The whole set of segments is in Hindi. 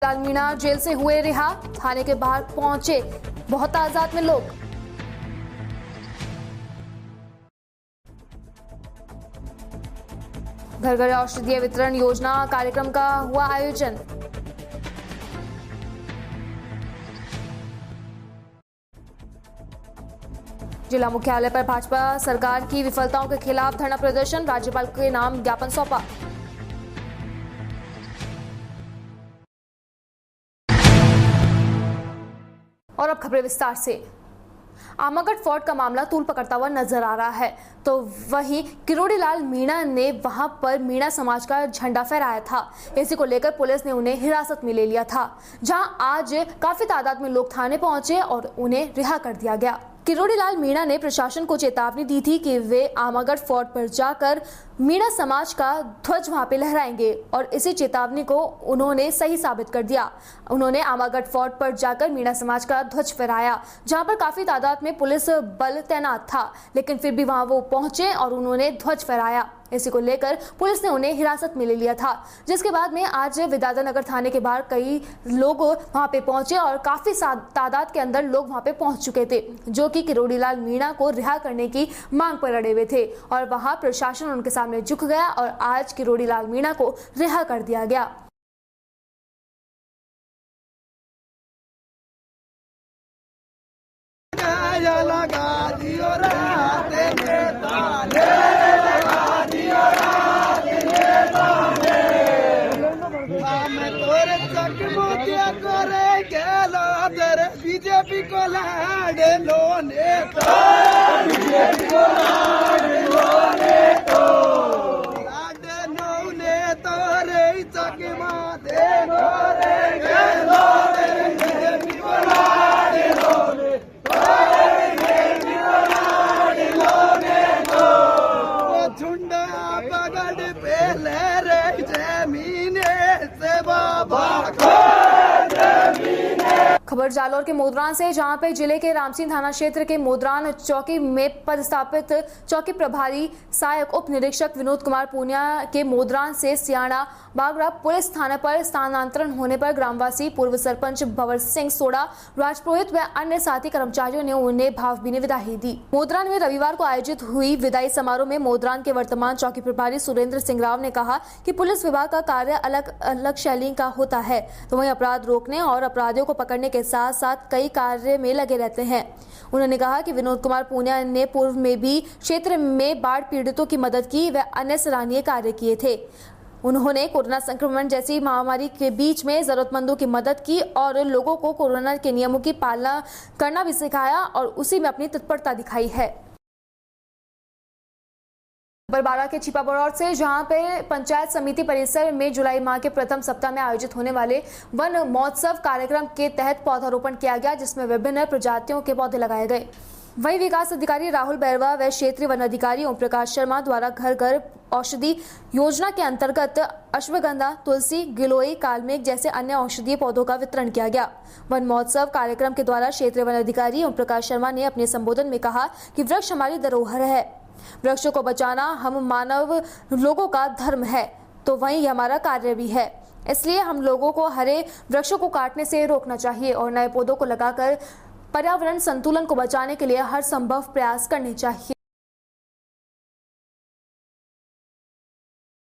किरोड़ीलाल मीणा जेल से हुए रिहा, थाने के बाहर पहुंचे बहुत तादाद में लोग। घर घर औषधीय वितरण योजना कार्यक्रम का हुआ आयोजन। जिला मुख्यालय पर भाजपा सरकार की विफलताओं के खिलाफ धरना प्रदर्शन, राज्यपाल के नाम ज्ञापन सौंपा। और अब खबरें विस्तार से। आमागढ़ फोर्ट का मामला तूल पकड़ता हुआ नजर आ रहा है, तो वहीं किरोड़ीलाल मीणा ने वहां पर मीणा समाज का झंडा फहराया था। इसी को लेकर पुलिस ने उन्हें हिरासत में ले लिया था, जहां आज काफी तादाद में लोग थाने पहुंचे और उन्हें रिहा कर दिया गया। किरोड़ीलाल मीणा ने प्रशासन को चेतावनी दी थी कि वे आमागढ़ फोर्ट पर जाकर मीणा समाज का ध्वज वहां पे लहराएंगे, और इसी चेतावनी को उन्होंने सही साबित कर दिया। उन्होंने आमागढ़ फोर्ट पर जाकर मीणा समाज का ध्वज फहराया, जहां पर काफी तादाद में पुलिस बल तैनात था, लेकिन फिर भी वहां वो पहुंचे और उन्होंने ध्वज फहराया। इसी को लेकर पुलिस ने उन्हें हिरासत में ले लिया था, जिसके बाद में आज विद्याधर थाने के बाहर कई लोग वहां पे पहुंचे और काफी तादाद के अंदर लोग वहां पे पहुंच चुके थे, जो कि किरोड़ीलाल मीणा को रिहा करने की मांग पर अड़े हुए थे। और वहां प्रशासन उनके सामने झुक गया और आज किरोड़ीलाल मीणा को रिहा कर दिया गया। बीजेपी को लाड़े लो नेता, बीजेपी को लाड़े लो नेता, लाड़े लो नेता रे चकमा दे लो रे गेलो रे, बीजेपी को लाड़े लो नेता, बीजेपी को लाड़े लो नेता, वो झुंडा पगड़ पे ले रे जमीने से बाबा खबर जालौर के मोदरान से, जहां पे जिले के रामसिंह थाना क्षेत्र के मोदरान चौकी में पदस्थापित चौकी प्रभारी सहायक उप निरीक्षक विनोद कुमार पूनिया के मोदरान से सियाणा बागड़ा पुलिस थाने पर स्थानांतरण होने पर ग्रामवासी पूर्व सरपंच भंवर सिंह सोडा, राजपुरोहित व अन्य साथी कर्मचारियों ने उन्हें भावभीनी विदाई दी। मोदरान में रविवार को आयोजित हुई विदाई समारोह में मोदरान के वर्तमान चौकी प्रभारी सुरेंद्र सिंह राव ने कहा कि पुलिस विभाग का कार्य अलग अलग शैली का होता है, तो वहीं अपराध रोकने और अपराधियों को पकड़ने के साथ साथ कई कार्य में लगे रहते हैं। उन्होंने कहा कि विनोद कुमार पूनिया ने पूर्व में भी क्षेत्र में बाढ़ पीड़ितों की मदद की व अन्य सराहनीय कार्य किए थे। उन्होंने कोरोना संक्रमण जैसी महामारी के बीच में जरूरतमंदों की मदद की और लोगों को कोरोना के नियमों की पालना करना भी सिखाया और उसी में अपनी तत्परता दिखाई है। बरबारा के छिपाबड़ौर से, जहां पे पंचायत समिति परिसर में जुलाई माह के प्रथम सप्ताह में आयोजित होने वाले वन महोत्सव कार्यक्रम के तहत पौधारोपण किया गया, जिसमें विभिन्न प्रजातियों के पौधे लगाए गए। वहीं विकास अधिकारी राहुल बैरवा व क्षेत्रीय वन अधिकारी ओम प्रकाश शर्मा द्वारा घर घर औषधि योजना के अंतर्गत अश्वगंधा, तुलसी, गिलोई, कालमेघ जैसे अन्य औषधीय पौधों का वितरण किया गया। वन महोत्सव कार्यक्रम के द्वारा क्षेत्रीय वन अधिकारी ओम प्रकाश शर्मा ने अपने संबोधन में कहा कि वृक्ष हमारी धरोहर है, वृक्षों को बचाना हम मानव लोगों का धर्म है, तो वहीं हमारा कार्य भी है। इसलिए हम लोगों को हरे वृक्षों को काटने से रोकना चाहिए और नए पौधों को लगाकर पर्यावरण संतुलन को बचाने के लिए हर संभव प्रयास करने चाहिए।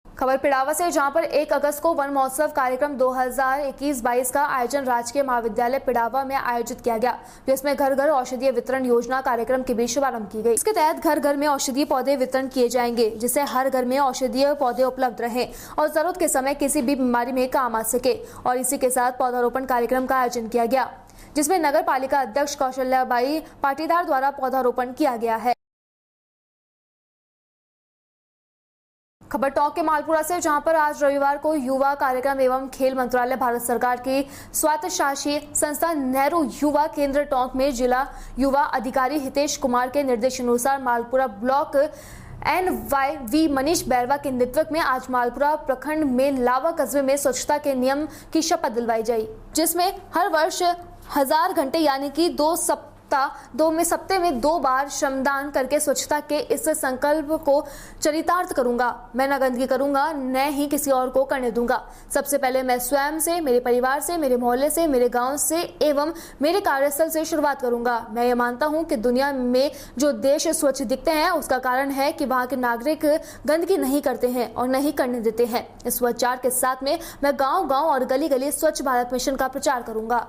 खबर पिड़ावा से, जहां पर 1 अगस्त को वन महोत्सव कार्यक्रम 2021-22 का आयोजन राजकीय महाविद्यालय पिड़ावा में आयोजित किया गया, जिसमें घर घर औषधीय वितरण योजना कार्यक्रम के भी शुभारंभ की गई। इसके तहत घर घर में औषधीय पौधे वितरण किए जाएंगे, जिससे हर घर में औषधीय पौधे उपलब्ध रहे और जरूरत के समय किसी भी बीमारी में काम आ सके। और इसी के साथ पौधारोपण कार्यक्रम का आयोजन किया गया, जिसमें नगर पालिका अध्यक्ष कौशल्याबाई पाटीदार द्वारा पौधारोपण किया गया है। खबर टॉक के मालपुरा से, जहां पर आज रविवार को युवा कार्यक्रम एवं खेल मंत्रालय भारत सरकार की स्वायत्तशासी संस्था नेहरू युवा केंद्र टॉक में जिला युवा अधिकारी हितेश कुमार के निर्देशानुसार मालपुरा ब्लॉक NYV मनीष बैरवा के नेतृत्व में आज मालपुरा प्रखंड में लावा कस्बे में स्वच्छता के नियम की शपथ दिलवाई गई, जिसमें हर वर्ष 1000 घंटे यानी कि 2 सप्ताह में 2 बार श्रमदान करके स्वच्छता के इस संकल्प को चरितार्थ करूंगा। मैं न गंदगी करूंगा, न ही किसी और को करने दूंगा। सबसे पहले मैं स्वयं से, मेरे परिवार से, मेरे मोहल्ले से, मेरे गांव से एवं मेरे कार्यस्थल से शुरुआत करूंगा। मैं ये मानता हूं कि दुनिया में जो देश स्वच्छ दिखते हैं उसका कारण है कि वहां के नागरिक गंदगी नहीं करते हैं और नहीं करने देते हैं। इस विचार के साथ में मैं गांव-गांव और गली-गली स्वच्छ भारत मिशन का प्रचार करूंगा।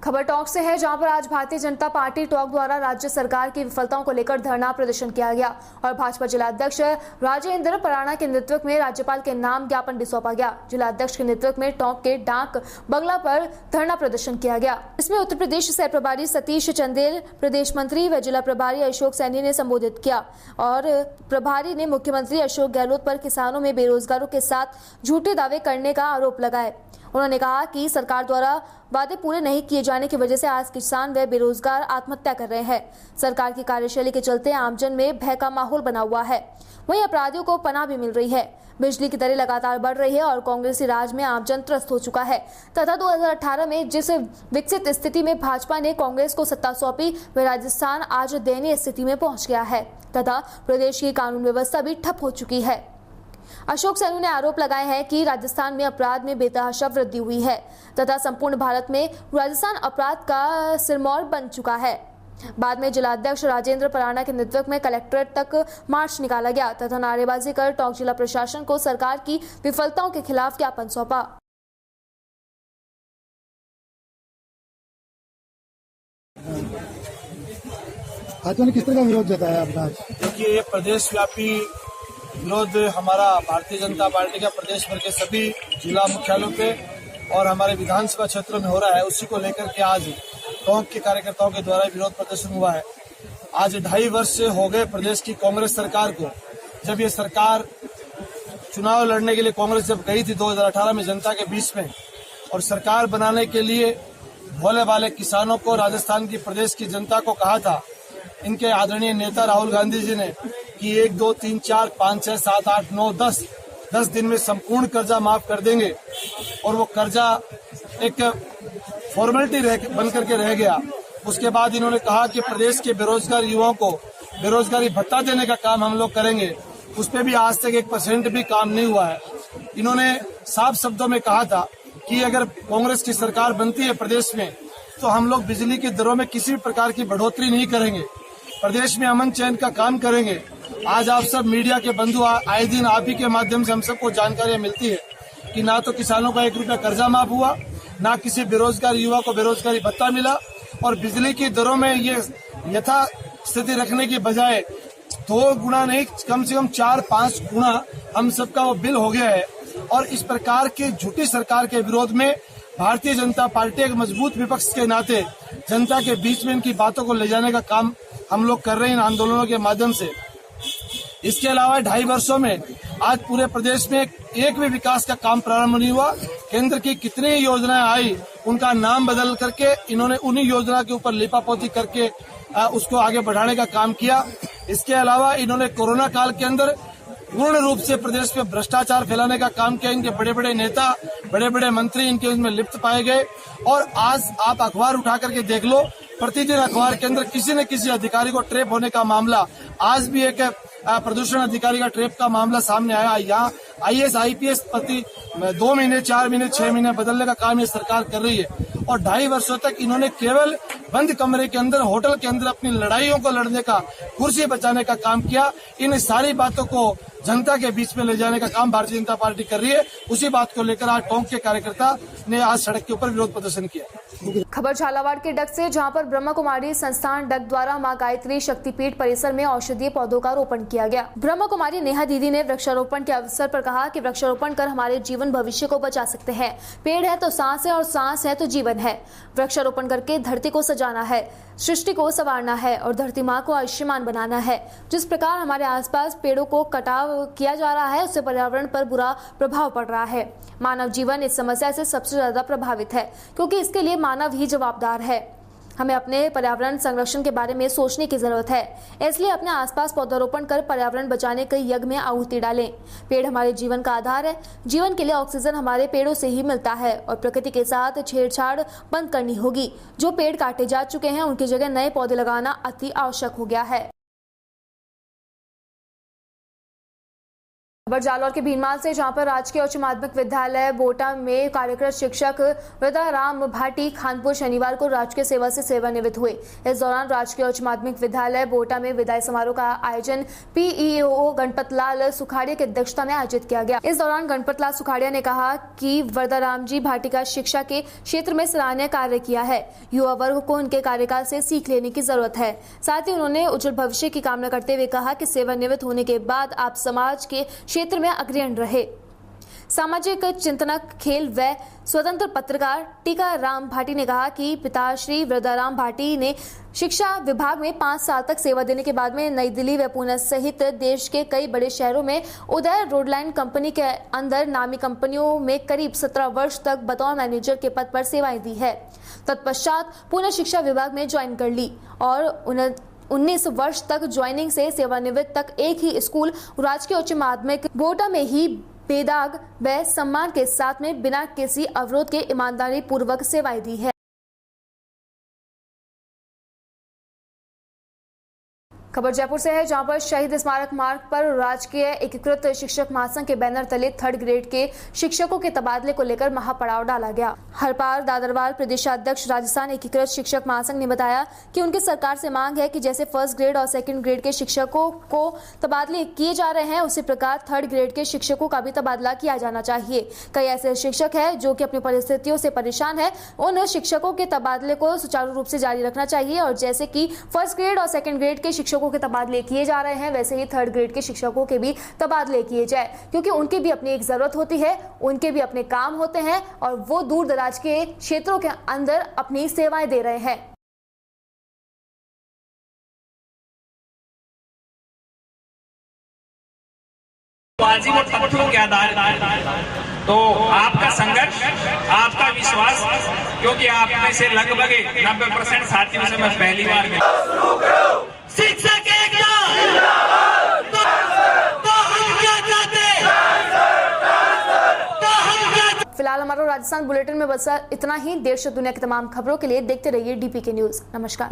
खबर टॉक से है, जहां पर आज भारतीय जनता पार्टी टॉक द्वारा राज्य सरकार की विफलताओं को लेकर धरना प्रदर्शन किया गया और भाजपा जिला अध्यक्ष राजेंद्र पराणा के नेतृत्व में राज्यपाल के नाम ज्ञापन भी सौंपा गया। जिला अध्यक्ष के नेतृत्व में टॉक के डाक बंगला पर धरना प्रदर्शन किया गया। इसमें उत्तर प्रदेश सह प्रभारी सतीश चंदेल, प्रदेश मंत्री व जिला प्रभारी अशोक सैनी ने संबोधित किया और प्रभारी ने मुख्यमंत्री अशोक गहलोत पर किसानों में बेरोजगारों के साथ झूठे दावे करने का आरोप लगाए। उन्होंने कहा कि सरकार द्वारा वादे पूरे नहीं किए जाने की वजह से आज किसान व बेरोजगार आत्महत्या कर रहे हैं। सरकार की कार्यशैली के चलते आमजन में भय का माहौल बना हुआ है। वहीं अपराधियों को पनाह भी मिल रही है। बिजली की दरें लगातार बढ़ रही है और कांग्रेसी राज में आमजन त्रस्त हो चुका है तथा 2018 में जिस विकसित स्थिति में भाजपा ने कांग्रेस को सत्ता सौंपी वह राजस्थान आज दयनीय स्थिति में पहुंच गया है तथा प्रदेश की कानून व्यवस्था भी ठप हो चुकी है। अशोक सैनी ने आरोप लगाए हैं कि राजस्थान में अपराध में बेतहाशा वृद्धि हुई है तथा संपूर्ण भारत में राजस्थान अपराध का सिरमौर बन चुका है। बाद में जिला अध्यक्ष राजेंद्र पराणा के नेतृत्व में कलेक्ट्रेट तक मार्च निकाला गया तथा नारेबाजी कर टोंक जिला प्रशासन को सरकार की विफलताओं के खिलाफ ज्ञापन सौंपा। आज किस तरह का विरोध जताया आपने? देखिए, ये प्रदेश व्यापी विरोध हमारा भारतीय जनता पार्टी का प्रदेश भर के सभी जिला मुख्यालयों पे और हमारे विधानसभा क्षेत्रों में हो रहा है। उसी को लेकर के आज टोंक के कार्यकर्ताओं के द्वारा विरोध प्रदर्शन हुआ है। आज 2.5 वर्ष से हो गए प्रदेश की कांग्रेस सरकार को। जब ये सरकार चुनाव लड़ने के लिए कांग्रेस जब गई थी 2018 में जनता के बीच में और सरकार बनाने के लिए भोले भाले किसानों को, राजस्थान की प्रदेश की जनता को कहा था, इनके आदरणीय नेता राहुल गांधी जी ने कि 1, 2, 3, 4, 5, 6, 7, 8, 9, 10 दिन में संपूर्ण कर्जा माफ कर देंगे और वो कर्जा एक फॉर्मेलिटी बन करके रह गया। उसके बाद इन्होंने कहा कि प्रदेश के बेरोजगार युवाओं को बेरोजगारी भत्ता देने का काम हम लोग करेंगे। उस पर भी आज तक 1% भी काम नहीं हुआ है। इन्होंने साफ शब्दों में कहा था कि अगर कांग्रेस की सरकार बनती है प्रदेश में तो हम लोग बिजली की दरों में किसी भी प्रकार की बढ़ोतरी नहीं करेंगे, प्रदेश में अमन चैन का काम करेंगे। आज आप सब मीडिया के बंधु आए दिन आप ही के माध्यम से हम सबको जानकारियां मिलती है कि ना तो किसानों का 1 रुपया कर्जा माफ हुआ, ना किसी बेरोजगार युवा को बेरोजगारी भत्ता मिला और बिजली की दरों में ये यथा स्थिति रखने की बजाय 2 गुना नहीं, कम से कम 4-5 गुना हम सबका वो बिल हो गया है। और इस प्रकार की झूठी सरकार के विरोध में भारतीय जनता पार्टी एक मजबूत विपक्ष के नाते जनता के बीच में इनकी बातों को ले जाने का काम हम लोग कर रहे हैं इन आंदोलनों के माध्यम से। इसके अलावा 2.5 वर्षों में आज पूरे प्रदेश में एक भी विकास का काम प्रारंभ नहीं हुआ। केंद्र की कितनी योजनाएं आई उनका नाम बदल करके इन्होंने उन्हीं योजना के ऊपर लिपापोती करके उसको आगे बढ़ाने का काम किया। इसके अलावा इन्होंने कोरोना काल के अंदर पूर्ण रूप से प्रदेश में भ्रष्टाचार फैलाने का काम किया। इनके बड़े बड़े नेता, बड़े बड़े मंत्री इनके उसमें लिप्त पाए गए और आज आप अखबार उठा करके देख लो, प्रतिदिन अखबार के अंदर किसी न किसी अधिकारी को ट्रेप होने का मामला, आज भी एक प्रदूषण अधिकारी का ट्रेप का मामला सामने आया। यहाँ IAS IPS प्रति 2 महीने, 4 महीने, 6 महीने बदलने का काम ये सरकार कर रही है और 2.5 वर्षों तक इन्होंने केवल बंद कमरे के अंदर, होटल के अंदर अपनी लड़ाइयों को लड़ने का, कुर्सी बचाने का काम किया। इन सारी बातों को जनता के बीच में ले जाने का काम भारतीय जनता पार्टी कर रही है। उसी बात को लेकर आज टोंक के कार्यकर्ता ने आज सड़क के ऊपर विरोध प्रदर्शन किया। खबर झालावाड़ के डग से, जहां पर ब्रह्मा कुमारी संस्थान डग द्वारा मां गायत्री शक्तिपीठ परिसर में औषधीय पौधों का रोपण किया गया। ब्रह्मा कुमारी नेहा दीदी ने वृक्षारोपण के अवसर पर कहा कि वृक्षारोपण कर हमारे जीवन भविष्य को बचा सकते हैं। पेड़ है तो सांस है और सांस है तो जीवन है। वृक्षारोपण करके धरती को सजाना है, सृष्टि को संवारना है और धरती माँ को आयुष्मान बनाना है। जिस प्रकार हमारे आसपास पेड़ों को कटाव किया जा रहा है उससे पर्यावरण पर बुरा प्रभाव पड़ रहा है। मानव जीवन इस समस्या से सबसे ज्यादा प्रभावित है क्योंकि इसके लिए मानव ही जवाबदार है। हमें अपने पर्यावरण संरक्षण के बारे में सोचने की जरूरत है, इसलिए अपने आसपास पौधारोपण कर पर्यावरण बचाने के यज्ञ में आहुति डालें। पेड़ हमारे जीवन का आधार है। जीवन के लिए ऑक्सीजन हमारे पेड़ों से ही मिलता है और प्रकृति के साथ छेड़छाड़ बंद करनी होगी। जो पेड़ काटे जा चुके हैं उनकी जगह नए पौधे लगाना अति आवश्यक हो गया है। खबर जालौर के भीनमाल से, जहां पर राजकीय उच्च माध्यमिक विद्यालय बोटा में कार्यरत शिक्षक वृदाराम भाटी खानपुर शनिवार को राजकीय सेवा से सेवानिवृत्त हुए। इस दौरान राजकीय उच्च माध्यमिक विद्यालय बोटा में विदाई समारोह का आयोजन पीईओ गणपत लाल सुखाड़िया की अध्यक्षता में आयोजित किया गया। इस दौरान गणपत लाल सुखाड़िया ने कहा कि वरदाराम जी भाटी का शिक्षा के क्षेत्र में सराहनीय कार्य किया है। युवा वर्ग को उनके कार्यकाल से सीख लेने की जरूरत है। साथ ही उन्होंने उज्जवल भविष्य की कामना करते हुए कहा कि सेवानिवृत्त होने के बाद आप समाज के क्षेत्र में अग्रणी रहे। सामाजिक चिंतनक, खेल व स्वतंत्र पत्रकार टीकाराम भाटी ने कहा कि पिताश्री वरदाराम भाटी ने शिक्षा विभाग में 5 साल तक सेवा देने के बाद में नई दिल्ली व पुणे सहित देश के कई बड़े शहरों में उदय रोडलाइन कंपनी के अंदर नामी कंपनियों में करीब 17 वर्ष तक बतौर मैनेजर के पद पर सेवाएं दी है। तत्पश्चात पुणे शिक्षा विभाग में ज्वाइन कर ली और 19 वर्ष तक ज्वाइनिंग से सेवानिवृत्त तक एक ही स्कूल राजकीय उच्च माध्यमिक बोटा में ही बेदाग व सम्मान के साथ में बिना किसी अवरोध के ईमानदारी पूर्वक सेवाएं दी है। खबर जयपुर से है, जहां पर शहीद स्मारक मार्ग पर राजकीय एकीकृत शिक्षक महासंघ के बैनर तले 3rd ग्रेड के शिक्षकों के तबादले को लेकर महापड़ाव डाला गया। हरपाल दादरवाल प्रदेशाध्यक्ष राजस्थान एकीकृत शिक्षक महासंघ ने बताया कि उनकी सरकार से मांग है कि जैसे 1st ग्रेड और 2nd ग्रेड के शिक्षकों को तबादले किए जा रहे हैं, उसी प्रकार 3rd ग्रेड के शिक्षकों का भी तबादला किया जाना चाहिए। कई ऐसे शिक्षक हैं जो कि अपनी परिस्थितियों से परेशान है, उन शिक्षकों के तबादले को सुचारू रूप से जारी रखना चाहिए और जैसे कि 1st ग्रेड और 2nd ग्रेड के शिक्षकों के तबादले किए जा रहे हैं, वैसे ही 3rd ग्रेड के शिक्षकों के भी तबादले किए जाए, क्योंकि उनकी भी अपनी एक जरूरत होती है, उनके भी अपने काम होते हैं और वो दूर दराज के क्षेत्रों के अंदर अपनी सेवाएं दे रहे हैं। वाजिब और तथ्यों के आधार तो आपका संघर्ष, आपका विश्वास, क्योंकि आप में से लगभग 90% साथियों से मैं पहली बार मिला। शिक्षक फिलहाल हमारा राजस्थान बुलेटिन में बस इतना ही। देश और दुनिया की तमाम खबरों के लिए देखते रहिए DPK न्यूज। नमस्कार।